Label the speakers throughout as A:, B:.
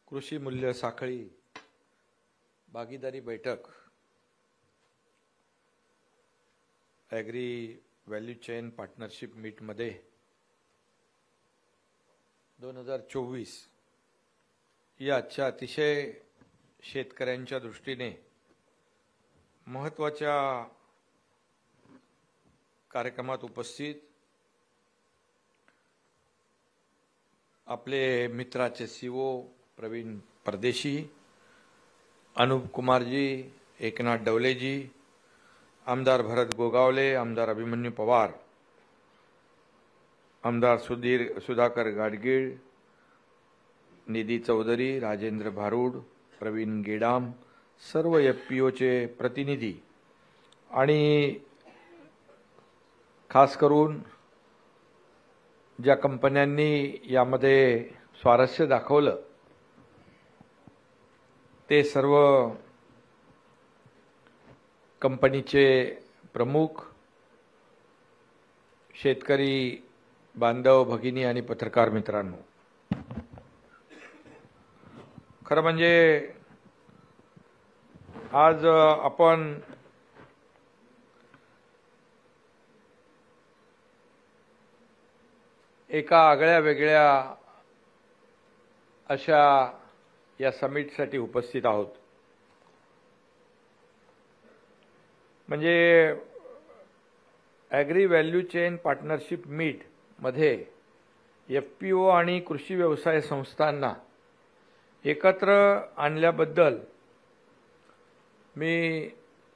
A: कृषी मूल्य साखळी भागीदारी बैठक ॲग्री व्हॅल्यू चेन पार्टनरशिप मीटमध्ये 2024 या आजच्या अतिशय शेतकऱ्यांच्या दृष्टीने महत्त्वाच्या कार्यक्रमात उपस्थित आपले मित्राचे सीओ प्रवीण परदेशी, अनूप कुमारजी, एकनाथ डवलेजी, आमदार भरत गोगावले, आमदार अभिमन्यू पवार, आमदार सुधाकर गाडगीळ, निधी चौधरी, राजेंद्र भारूड, प्रवीण गेडाम, सर्व एफपीओचे प्रतिनिधी आणि खास करून ज्या कंपन्यांनी यामध्ये स्वारस्य दाखवलं ते सर्व कंपनीचे प्रमुख, शेतकरी बांधव, भगिनी आणि पत्रकार मित्रांनो, खरं म्हणजे आज आपण एका आगळ्या वेगळ्या अशा या समिटसाठी उपस्थित आहोत. म्हणजे agri value chain partnership meet मध्ये एफपीओ आणि कृषी व्यवसाय संस्थांना एकत्र आणल्याबद्दल मी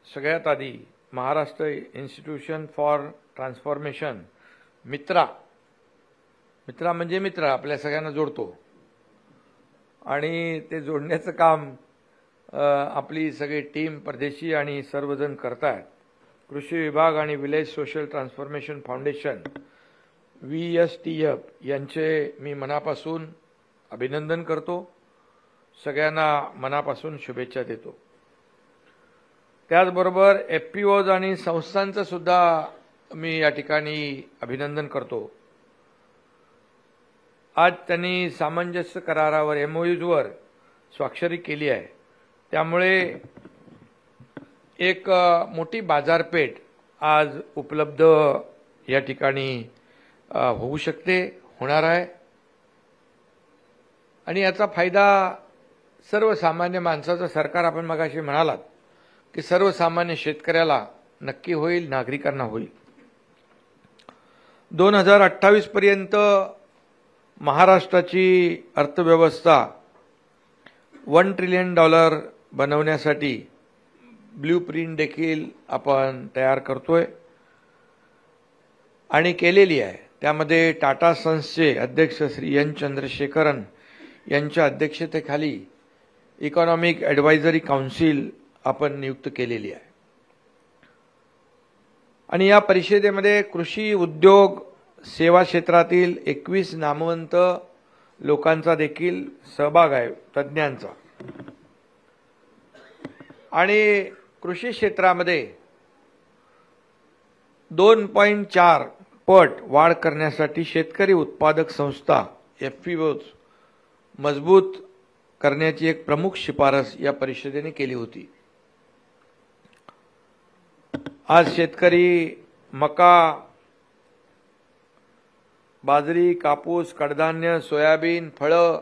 A: सगळ्यात आधी महाराष्ट्र इन्स्टिट्यूशन फॉर ट्रान्सफॉर्मेशन मित्रा म्हणजे मित्र आपल्या सगळ्यांना जोडतो आणि ते जोडण्याचं काम आपली सगळी टीम परदेशी आणि सर्वजण करतात. कृषी विभाग आणि village social transformation foundation VSTF यांचे मी मनापासून अभिनंदन करतो. सगळ्यांना मनापासून शुभेच्छा देतो. त्याचबरोबर एफपीओज आणि संस्थांचं सुद्धा मी या ठिकाणी अभिनंदन करतो. आज त्यांनी सामंजस्य करारावर MOUजवर स्वाक्षरी केली आहे. त्यामुळे एक मोठी बाजारपेठ आज उपलब्ध या ठिकाणी होऊ शकते, होणार आहे आणि याचा फायदा सर्वसामान्य माणसाचं, सरकार आपण मगाशी म्हणालात की सर्वसामान्य शेतकऱ्याला नक्की होईल, नागरिकांना होईल. 2028 पर्यंत महाराष्ट्राची अर्थव्यवस्था $1 ट्रिलियन बनवण्यासाठी ब्ल्यूप्रिंट देखील आपण तयार करतोय आणि केलेली आहे. त्यामध्ये टाटा सन्सचे अध्यक्ष श्री N. चंद्रशेखरन यांच्या अध्यक्षतेखाली इकॉनॉमिक ॲडवायझरी काउन्सिल आपण नियुक्त केलेली आहे आणि या परिषदेमध्ये कृषी, उद्योग, सेवा क्षेत्रातील 21 नामवंत लोकांचा देखील सहभाग आहे, तज्ज्ञांचा. आणि कृषी क्षेत्रामध्ये 2.4 पट वाढ करण्यासाठी शेतकरी उत्पादक संस्था FPOs मजबूत करण्याची एक प्रमुख शिफारस या परिषदेने केली होती. आज शेतकरी मका, बाजरी, कापूस, कडधान्य, सोयाबीन, फळं,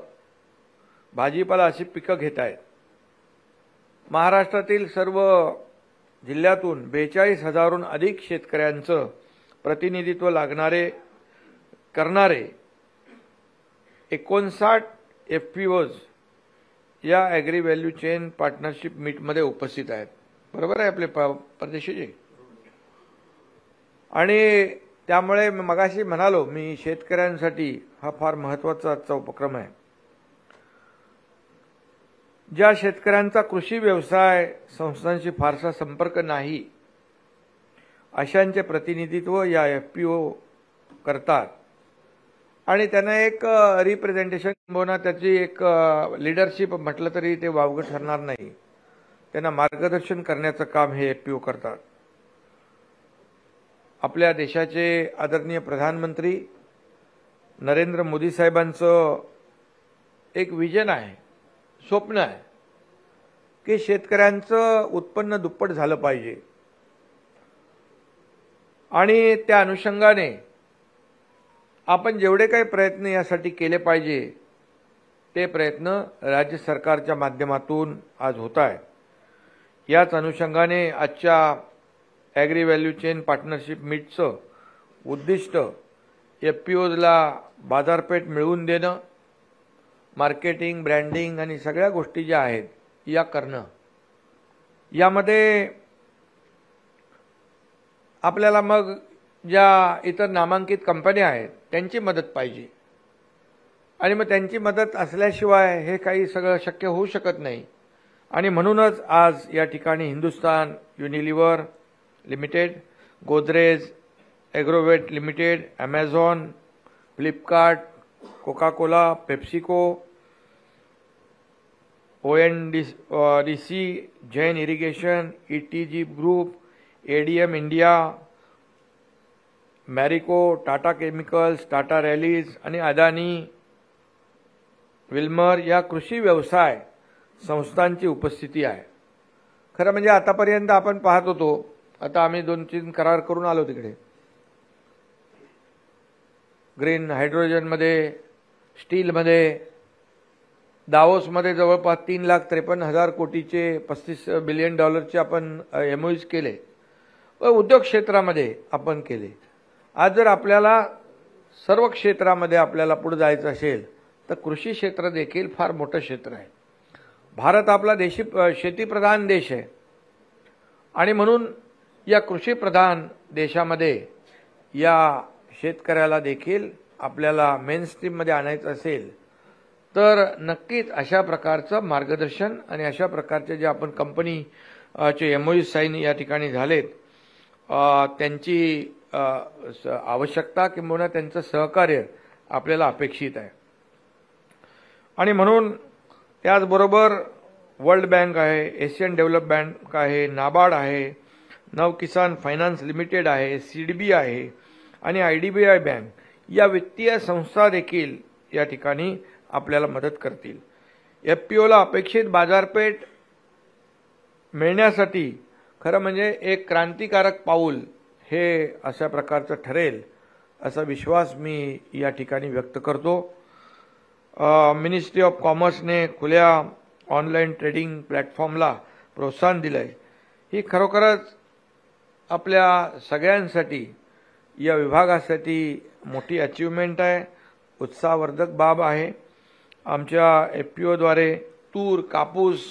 A: भाजीपाला अशी पिकं घेत आहेत. महाराष्ट्रातील सर्व जिल्ह्यातून 42,000हून अधिक शेतकऱ्यांचं प्रतिनिधित्व करणारे 59 FPOs या ॲग्री व्हॅल्यू चेन पार्टनरशिप मीटमध्ये उपस्थित आहेत. बरोबर आहे आपले परदेशीजी. आणि त्यामुळे मगाशी म्हणालो मी, शेतकऱ्यांसाठी हा फार महत्त्वाचा आजचा उपक्रम आहे. ज्या शेतकऱ्यांचा कृषी व्यवसाय संस्थांशी फारसा संपर्क नाही अशांचे प्रतिनिधित्व या FPO करतात आणि त्यांना एक रिप्रेझेंटेशन किंवा त्याची एक लीडरशिप म्हटलं तरी ते वावगं ठरणार नाही. त्यांना मार्गदर्शन करण्याचं काम हे FPO करतात. आपल्या देशाचे आदरणीय प्रधानमंत्री नरेंद्र मोदी साहेबांचं एक विजन आहे स्वप्न आहे की शेतकऱ्यांचं उत्पन्न दुप्पट झालं पाहिजे आणि त्या अनुषंगाने आपण जेवढे काही प्रयत्न यासाठी केले पाहिजे ते प्रयत्न राज्य सरकारच्या माध्यमातून आज होत आहेत. याच अनुषंगाने आजच्या ॲग्री व्हॅल्यू चेन पार्टनरशिप मीटचं उद्दिष्ट FPOजला बाजारपेठ मिळवून देणं, मार्केटिंग, ब्रँडिंग आणि सगळ्या गोष्टी ज्या आहेत या करणं. यामध्ये आपल्याला मग ज्या इतर नामांकित कंपन्या आहेत त्यांची मदत पाहिजे आणि मग त्यांची मदत असल्याशिवाय हे काही सगळं शक्य होऊ शकत नाही. आणि म्हणूनच आज या ठिकाणी Hindustan Unilever Limited, Godrej Agrovet Limited, Amazon, Flipkart, Coca Cola, PepsiCo, ONDC, Jain Irrigation, ETG group, ADM India, Marico, Tata Chemicals, Tata Rallis आणि अदानी, विल्मर या कृषी व्यवसाय संस्थांची उपस्थिती आहे. खरं म्हणजे आतापर्यंत आपण पाहत होतो, आता आम्ही 2-3 करार करून आलो तिकडे. ग्रीन हायड्रोजनमध्ये, स्टीलमध्ये, दावोसमध्ये जवळपास 3,53,000 कोटीचे $35 बिलियन आपण MOUs केले व उद्योग क्षेत्रामध्ये आपण केले. आज जर आपल्याला सर्व क्षेत्रामध्ये आपल्याला पुढे जायचं असेल तर कृषी क्षेत्र देखील फार मोठं क्षेत्र आहे. भारत आपला शेतीप्रधान देश आहे आणि म्हणून या कृषीप्रधान देशामध्ये या शेतकऱ्याला देखील आपल्याला मेनस्ट्रीममध्ये आणायचं असेल तर नक्कीच अशा प्रकारचं मार्गदर्शन आणि अशा प्रकारचे जे आपण कंपनीचे MOU साईन या ठिकाणी झालेत त्यांची आवश्यकता किंवा त्यांचं सहकार्य आपल्याला अपेक्षित आहे. आणि म्हणून त्याचबरोबर वर्ल्ड बँक आहे, एशियन डेव्हलपमेंट बँक आहे, नाबार्ड आहे, नवकिसान फायनान्स लिमिटेड आहे, CDB आहे आणि IDBI बँक या वित्तीय संस्था देखील या ठिकाणी आपल्याला मदत करतील. FPOला अपेक्षित बाजारपेठ मिळण्यासाठी खरं म्हणजे एक क्रांतिकारक पाऊल हे अशा प्रकारचं ठरेल असा विश्वास मी या ठिकाणी व्यक्त करतो. मिनिस्ट्री ऑफ कॉमर्सने खुल्या ऑनलाईन ट्रेडिंग प्लॅटफॉर्मला प्रोत्साहन दिलं आहे. ही खरोखरच आपल्या सगळ्यांसाठी या विभागासाठी मोठी अचीवमेंट आहे, उत्साहवर्धक बाब आहे. आमच्या FPOद्वारे तूर, कापूस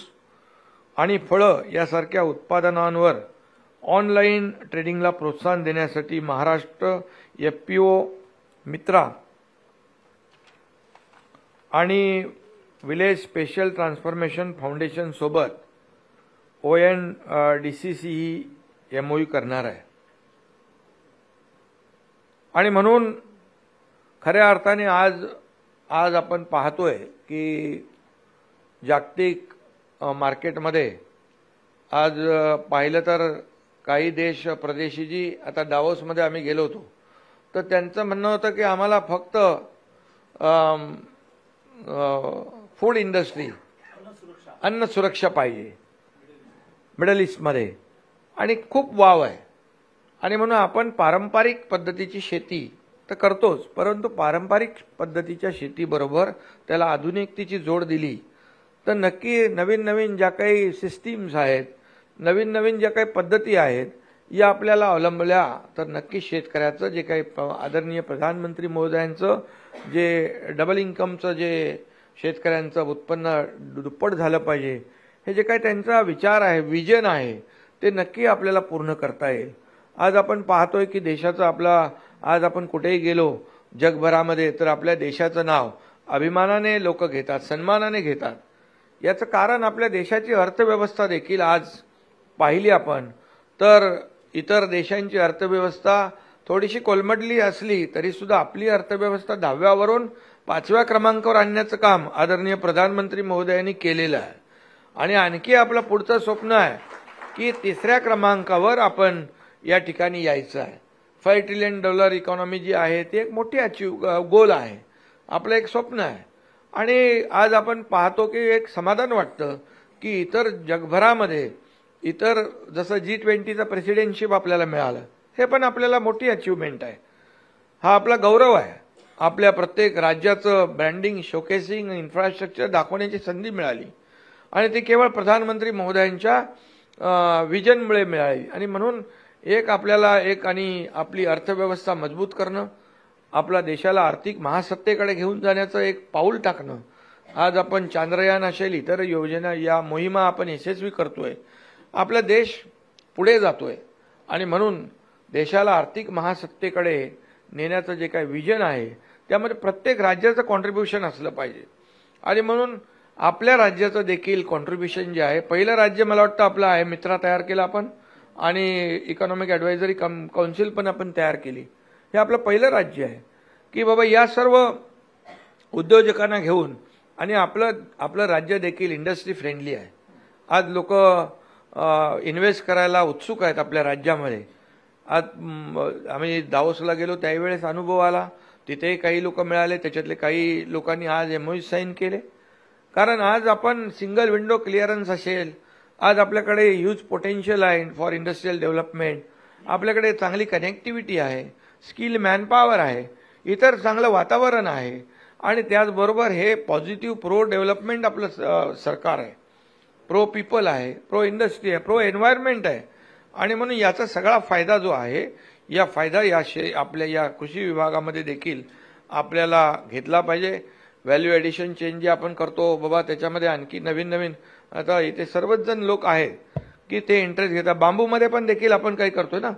A: आणि फळं यासारख्या उत्पादनांवर ऑनलाईन ट्रेडिंगला प्रोत्साहन देण्यासाठी महाराष्ट्र FPO मित्रा आणि विलेज स्पेशल ट्रान्सफॉर्मेशन फाउंडेशन सोबत ONDCC ही MOU करणार आहे. आणि म्हणून खऱ्या अर्थाने आज आपण पाहतोय की जागतिक मार्केटमध्ये आज पाहिलं तर काही देश प्रदेशी जी आता दावोसमध्ये आम्ही गेलो होतो तर त्यांचं म्हणणं होतं की आम्हाला फक्त फूड इंडस्ट्री, अन्न सुरक्षा पाहिजे मिडल ईस्टमध्ये आणि खूप वाव आहे. आणि म्हणून आपण पारंपरिक पद्धतीची शेती तर करतोच, परंतु पारंपरिक पद्धतीच्या शेतीबरोबर त्याला आधुनिकतेची जोड दिली तर नक्की नवीन ज्या काही सिस्टीम्स आहेत, नवीन ज्या काही पद्धती आहेत या आपल्याला अवलंबल्या तर नक्की शेतकऱ्याचं जे काही आदरणीय प्रधानमंत्री महोदयांचं जे डबल इन्कमचं जे शेतकऱ्यांचं उत्पन्न दुप्पट झालं पाहिजे हे जे काही त्यांचा विचार आहे, विजन आहे ते नक्की आपल्याला पूर्ण करता येईल. आज आपण पाहतोय की देशाचं आपला आज आपण कुठेही गेलो जगभरामध्ये तर आपल्या देशाचं नाव अभिमानाने लोक घेतात, सन्मानाने घेतात. याचं कारण आपल्या देशाची अर्थव्यवस्था देखील आज पाहिली आपण तर इतर देशांची अर्थव्यवस्था थोडीशी कोलमडली असली तरी सुद्धा आपली अर्थव्यवस्था 10व्या वरून 5व्या क्रमांकावर आणण्याचं काम आदरणीय प्रधानमंत्री महोदयांनी केलेलं आहे. आणि आणखी आपलं पुढचं स्वप्न आहे की 3ऱ्या क्रमांकावर आपण या ठिकाणी यायचं आहे. $5 ट्रिलियन इकॉनॉमी जी आहे ती एक मोठी गोल आहे, आपलं एक स्वप्न आहे. आणि आज आपण पाहतो की एक समाधान वाटतं की इतर जगभरामध्ये इतर जसं G20चं प्रेसिडेंटशिप आपल्याला मिळालं, हे पण आपल्याला मोठी अचिव्हमेंट आहे. हा आपला गौरव आहे. आपल्या प्रत्येक राज्याचं ब्रँडिंग, शोकेसिंग, इन्फ्रास्ट्रक्चर दाखवण्याची संधी मिळाली आणि ती केवळ प्रधानमंत्री महोदयांच्या विजनमुळे मिळाली. आणि म्हणून एक आपल्याला आणि आपली अर्थव्यवस्था मजबूत करणं, आपला देशाला आर्थिक महासत्तेकडे घेऊन जाण्याचं एक पाऊल टाकणं. आज आपण चांद्रयान असेल, इतर योजना, या मोहिमा आपण यशस्वी करतोय. आपला देश पुढे जातोय आणि म्हणून देशाला आर्थिक महासत्तेकडे नेण्याचं जे काही विजन आहे त्यामध्ये प्रत्येक राज्याचं कॉन्ट्रीब्युशन असलं पाहिजे. आणि म्हणून आपल्या राज्याचं देखील कॉन्ट्रीब्युशन जे आहे, पहिलं राज्य मला वाटतं आपलं आहे, मित्रा तयार केला आपण आणि इकॉनॉमिक ॲडवायझरी काउन्सिल पण आपण तयार केली. हे आपलं पहिलं राज्य आहे की बाबा या सर्व उद्योजकांना घेऊन, आणि आपलं राज्य देखील इंडस्ट्री फ्रेंडली आहे. आज लोक इन्व्हेस्ट करायला उत्सुक आहेत आपल्या राज्यामध्ये. आज आम्ही दावोसला गेलो त्यावेळेस अनुभव आला, तिथे काही लोक मिळाले, त्याच्यातले काही लोकांनी आज MOU साईन केले. कारण आज आपण सिंगल विंडो क्लिअरन्स असेल, आज आपल्याकडे ह्यूज पोटेन्शियल आहे फॉर इंडस्ट्रियल डेव्हलपमेंट, आपल्याकडे चांगली कनेक्टिव्हिटी आहे, स्किल मॅनपॉवर आहे, इतर चांगलं वातावरण आहे आणि त्याचबरोबर हे पॉझिटिव्ह प्रो डेव्हलपमेंट आपलं सरकार आहे, प्रो पीपल आहे, प्रो इंडस्ट्री आहे, प्रो एन्व्हायरमेंट आहे. आणि म्हणून याचा सगळा फायदा जो आहे, या फायदा आपल्या या कृषी विभागामध्ये देखील आपल्याला घेतला पाहिजे. व्हॅल्यू ॲडिशन चेंज जे आपण करतो बाबा, त्याच्यामध्ये आणखी नवीन नवीन, आता इथे सर्वच जण लोक आहेत की ते इंटरेस्ट घेतात. बांबूमध्ये पण देखील आपण काही करतोय ना.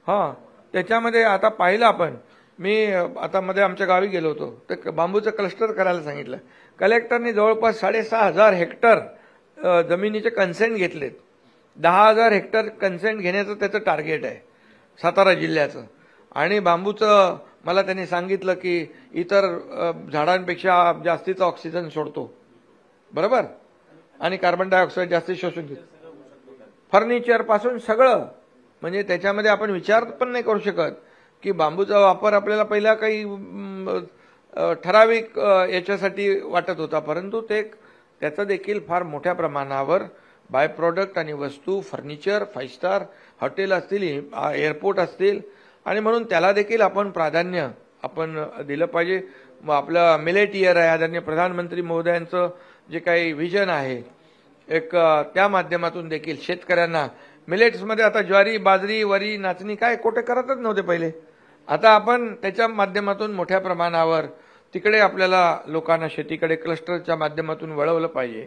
A: हां, त्याच्यामध्ये आता पाहिलं आपण, मी आता मध्ये आमच्या गावी गेलो होतो, तर बांबूचं क्लस्टर करायला सांगितलं. कलेक्टरनी जवळपास 6,500 हेक्टर जमिनीचे कन्सेंट घेतलेत. 10,000 हेक्टर कन्सेंट घेण्याचं त्याचं टार्गेट आहे सातारा जिल्ह्याचं. आणि बांबूचं मला त्यांनी सांगितलं की इतर झाडांपेक्षा जास्तीचा ऑक्सिजन सोडतो, बरोबर, आणि कार्बन डायऑक्साईड जास्ती शोषून घेतो. फर्निचरपासून सगळं, म्हणजे त्याच्यामध्ये आपण विचार पण नाही करू शकत की बांबूचा वापर आपल्याला पहिला काही ठराविक याच्यासाठी वाटत होता, परंतु त्याचं देखील फार मोठ्या प्रमाणावर बाय प्रोडक्ट आणि वस्तू, फर्निचर, 5 स्टार हॉटेल असतील, एअरपोर्ट असतील, आणि म्हणून त्याला देखील आपण प्राधान्य दिलं पाहिजे. मग आपलं मिलेट इयर आहे, आदरणीय प्रधानमंत्री महोदयांचं जे काही विजन आहे, एक त्या माध्यमातून देखील शेतकऱ्यांना मिलेट्समध्ये, आता ज्वारी, बाजरी, वरी, नाचणी काय कोठे करतच नव्हते पहिले, आता आपण त्याच्या माध्यमातून मोठ्या प्रमाणावर तिकडे आपल्याला लोकांना शेतीकडे क्लस्टरच्या माध्यमातून वळवलं पाहिजे.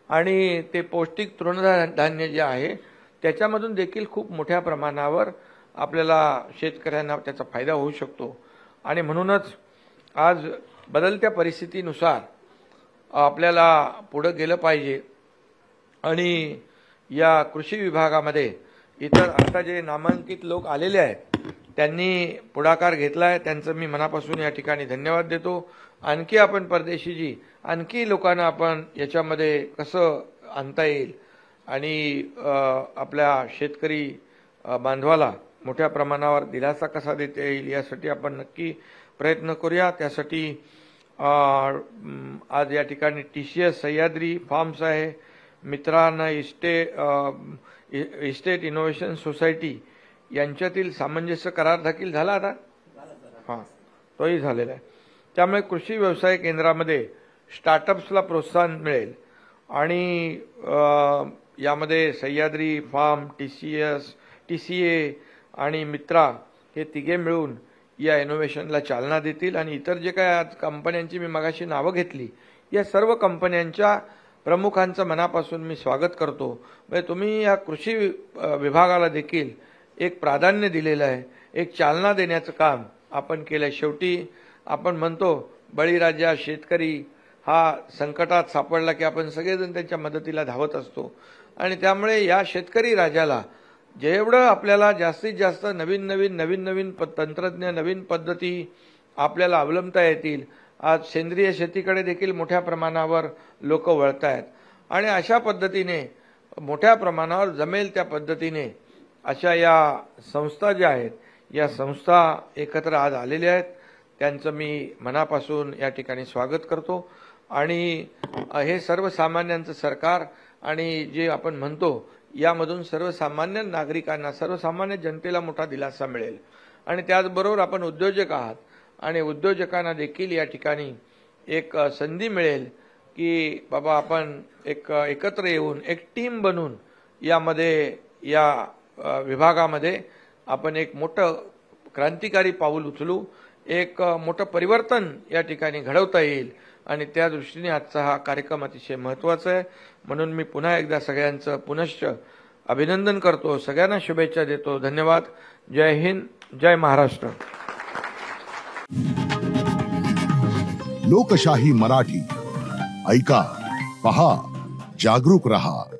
A: आणि ते पौष्टिक तृणधान्य जे आहे त्याच्यामधून देखील खूप मोठ्या प्रमाणावर आपल्याला शेतकऱ्यांना त्याचा फायदा होऊ शकतो. आणि म्हणूनच आज बदलत्या परिस्थितीनुसार आपल्याला पुढे गेलं पाहिजे. आणि या कृषी विभागामध्ये इतर आता जे नामांकित लोक आलेले आहेत त्यांनी पुढाकार घेतला आहे, त्यांचं मी मनापासून या ठिकाणी धन्यवाद देतो. आणखी आपण परदेशीजी, आणखी लोकांना आपण याच्यामध्ये कसं आणता येईल आणि आपल्या शेतकरी बांधवाला मोठ्या प्रमाणावर दिलासा कसा देता येईल यासाठी आपण नक्की प्रयत्न करूया. त्यासाठी आज या ठिकाणी TCS सह्याद्री फार्म्स आहे, मित्रांना इस्टेट इनोव्हेशन सोसायटी यांच्यातील सामंजस्य करार देखील झाला आता, हां तोही झालेला आहे. त्यामुळे कृषी व्यवसाय केंद्रामध्ये स्टार्टअप्सला प्रोत्साहन मिळेल आणि यामध्ये सह्याद्री फार्म, TCA आणि मित्रा हे तिघे मिळून या इनोव्हेशनला चालना देतील. आणि इतर जे काय आज कंपन्यांची मी मगाशी नावं घेतली, या सर्व कंपन्यांच्या प्रमुखांचं मनापासून मी स्वागत करतो. म्हणजे तुम्ही या कृषी विभागाला देखील एक प्राधान्य दिलेलं आहे, एक चालना देण्याचं काम आपण केलं आहे. शेवटी आपण म्हणतो बळीराजा शेतकरी हा संकटात सापडला की आपण सगळेजण त्यांच्या मदतीला धावत असतो. आणि त्यामुळे या शेतकरी राजाला जेवढं आपल्याला जास्तीत जास्त नवीन तंत्रज्ञ, नवीन पद्धती आपल्याला अवलंबता येतील. आज सेंद्रिय शेतीकडे देखील मोठ्या प्रमाणावर लोक वळत आहेत आणि अशा पद्धतीने मोठ्या प्रमाणावर जमेल त्या पद्धतीने अशा या संस्था ज्या आहेत या संस्था एकत्र आज आलेल्या आहेत, त्यांचं मी मनापासून या ठिकाणी स्वागत करतो. आणि हे सर्वसामान्यांचं सरकार आणि जे आपण म्हणतो यामधून सर्वसामान्य नागरिकांना, सर्वसामान्य जनतेला मोठा दिलासा मिळेल. आणि त्याचबरोबर आपण उद्योजक आहात आणि उद्योजकांना देखील या ठिकाणी एक संधी मिळेल की बाबा आपण एकत्र येऊन एक टीम बनून यामध्ये या विभागामध्ये आपण एक मोठं क्रांतिकारी पाऊल उचलू, एक मोठं परिवर्तन या ठिकाणी घडवता येईल. आणि त्या दृष्टीने आजचा हा कार्यक्रम अतिशय महत्त्वाचा आहे. म्हणून मी पुन्हा एकदा सगळ्यांचं पुनश्च अभिनंदन करतो, सगळ्यांना शुभेच्छा देतो. धन्यवाद. जय हिंद, जय महाराष्ट्र.
B: लोकशाही मराठी ऐका, पहा, जागरूक रहा.